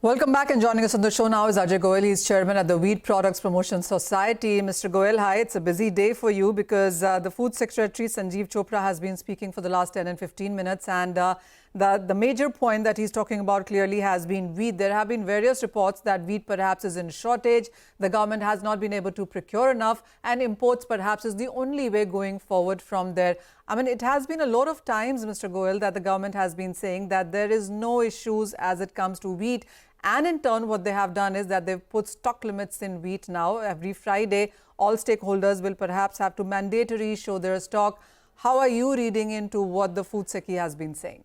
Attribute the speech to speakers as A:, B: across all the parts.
A: Welcome back, and joining us on the show now is Ajay Goyal. He's chairman at the Wheat Products Promotion Society. Mr. Goyal, hi. It's a busy day for you because the Food Secretary Sanjeev Chopra has been speaking for the last 10 and 15 minutes, and the major point that he's talking about clearly has been wheat. There have been various reports that wheat perhaps is in shortage. The government has not been able to procure enough, and imports perhaps is the only way going forward from there. I mean, it has been a lot of times, Mr. Goyal, that the government has been saying that there is no issues as it comes to wheat. And in turn, what they have done is that they've put stock limits in wheat now. Every Friday, all stakeholders will perhaps have to mandatorily show their stock. How are you reading into what the Food Secretary has been saying?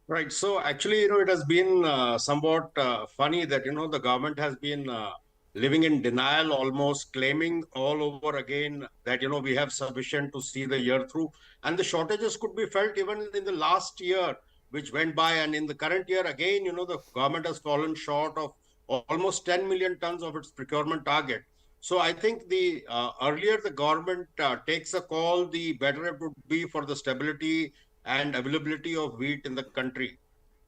B: Right. So actually, it has been somewhat funny that, the government has been living in denial, almost claiming all over again that, we have sufficient to see the year through. And the shortages could be felt even in the last year, which went by. And in the current year, again, the government has fallen short of almost 10 million tons of its procurement target. So I think the earlier the government takes a call, the better it would be for the stability and availability of wheat in the country.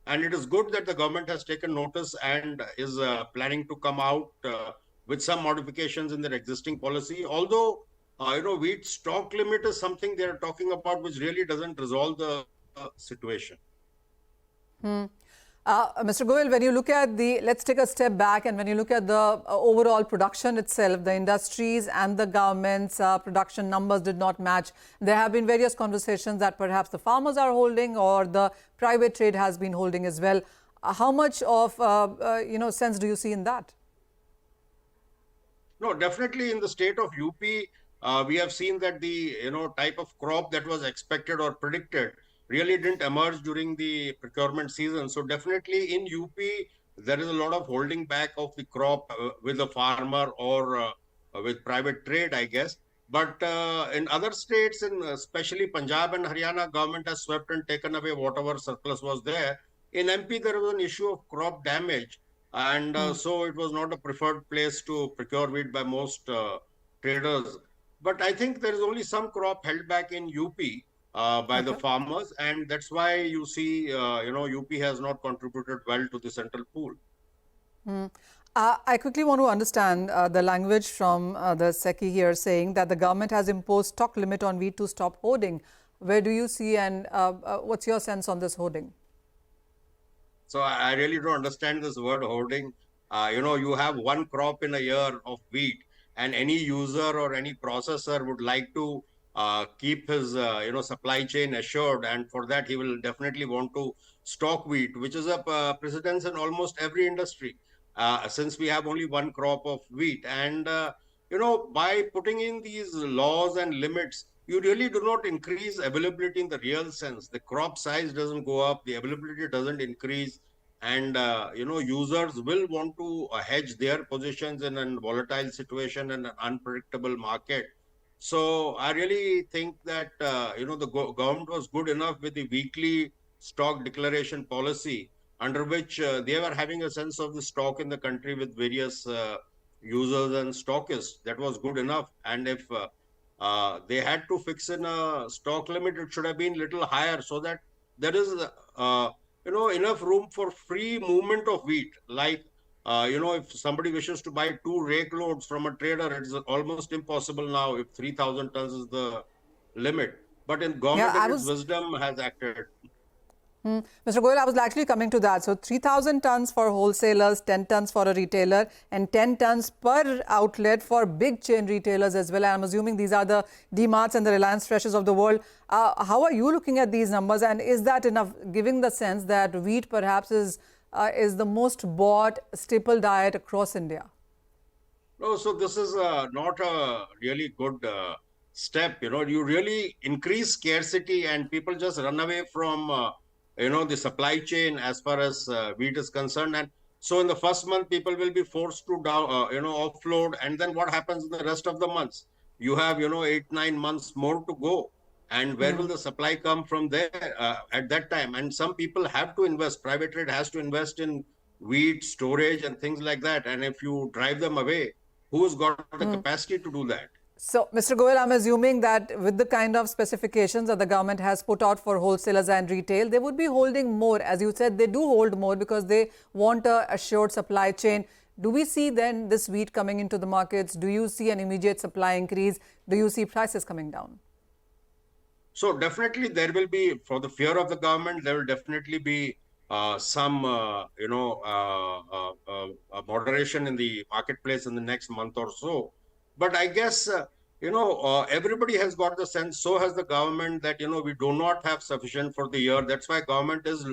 B: And it is good that the government has taken notice and is planning to come out with some modifications in their existing policy. Although, wheat stock limit is something they're talking about, which really doesn't resolve the situation.
A: Mr. Goyal, when you look at let's take a step back, and when you look at the overall production itself, the industries and the government's production numbers did not match. There have been various conversations that perhaps the farmers are holding or the private trade has been holding as well. How much of sense do you see in that?
B: No, definitely in the state of UP, we have seen that the type of crop that was expected or predicted really didn't emerge during the procurement season. So definitely in UP, there is a lot of holding back of the crop with the farmer or with private trade, I guess. But in other states, especially Punjab and Haryana, government has swept and taken away whatever surplus was there. In MP, there was an issue of crop damage. And so it was not a preferred place to procure wheat by most traders. But I think there is only some crop held back in UP. By the farmers, and that's why you see, UP has not contributed well to the central pool.
A: I quickly want to understand the language from the SECI here saying that the government has imposed stock limit on wheat to stop hoarding. Where do you see, and what's your sense on this hoarding?
B: So I really don't understand this word hoarding. You have one crop in a year of wheat, and any user or any processor would like to keep his supply chain assured, and for that he will definitely want to stock wheat, which is a precedence in almost every industry, since we have only one crop of wheat. And by putting in these laws and limits, you really do not increase availability in the real sense. The crop size doesn't go up, the availability doesn't increase, and users will want to hedge their positions in a volatile situation and an unpredictable market. So I really think that, the government was good enough with the weekly stock declaration policy, under which they were having a sense of the stock in the country with various users and stockists. That was good enough. And if they had to fix in a stock limit, it should have been a little higher, so that there is, enough room for free movement of wheat. Like, if somebody wishes to buy 2 rake loads from a trader, it's almost impossible now if 3,000 tons is the limit. But in government, its wisdom has acted.
A: Mr. Goyal, I was actually coming to that. So 3,000 tons for wholesalers, 10 tons for a retailer, and 10 tons per outlet for big chain retailers as well. I'm assuming these are the D-Marts and the Reliance Freshes of the world. How are you looking at these numbers, and is that enough, giving the sense that wheat perhaps is the most bought staple diet across India?
B: No, so this is not a really good step. You really increase scarcity and people just run away from, the supply chain as far as wheat is concerned. And so in the first month, people will be forced to offload. And then what happens in the rest of the months? You have, 8-9 months more to go. And where will the supply come from there at that time? And some people have to invest. Private trade has to invest in wheat storage and things like that. And if you drive them away, who's got the capacity to do that?
A: So, Mr. Goyal, I'm assuming that with the kind of specifications that the government has put out for wholesalers and retail, they would be holding more. As you said, they do hold more because they want a assured supply chain. Do we see then this wheat coming into the markets? Do you see an immediate supply increase? Do you see prices coming down?
B: So definitely there will be, for the fear of the government, there will definitely be some, moderation in the marketplace in the next month or so. But I guess, everybody has got the sense, so has the government, that, we do not have sufficient for the year. That's why government is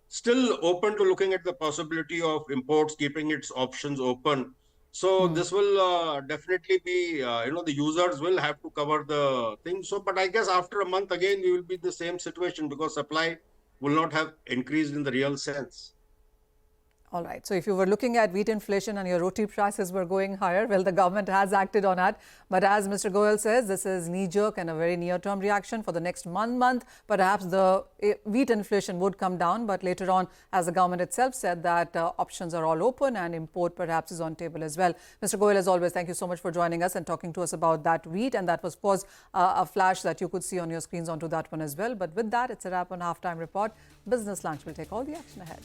B: still open to looking at the possibility of imports, keeping its options open. So this will definitely be, the users will have to cover the thing. So, but I guess after a month again, we will be the same situation because supply will not have increased in the real sense.
A: All right. So if you were looking at wheat inflation and your roti prices were going higher, well, the government has acted on that. But as Mr. Goyal says, this is knee-jerk and a very near-term reaction. For the next 1 month, perhaps the wheat inflation would come down. But later on, as the government itself said, that options are all open and import perhaps is on table as well. Mr. Goyal, as always, thank you so much for joining us and talking to us about that wheat. And that was, of course, a flash that you could see on your screens onto that one as well. But with that, it's a wrap on Halftime Report. Business Lunch will take all the action ahead.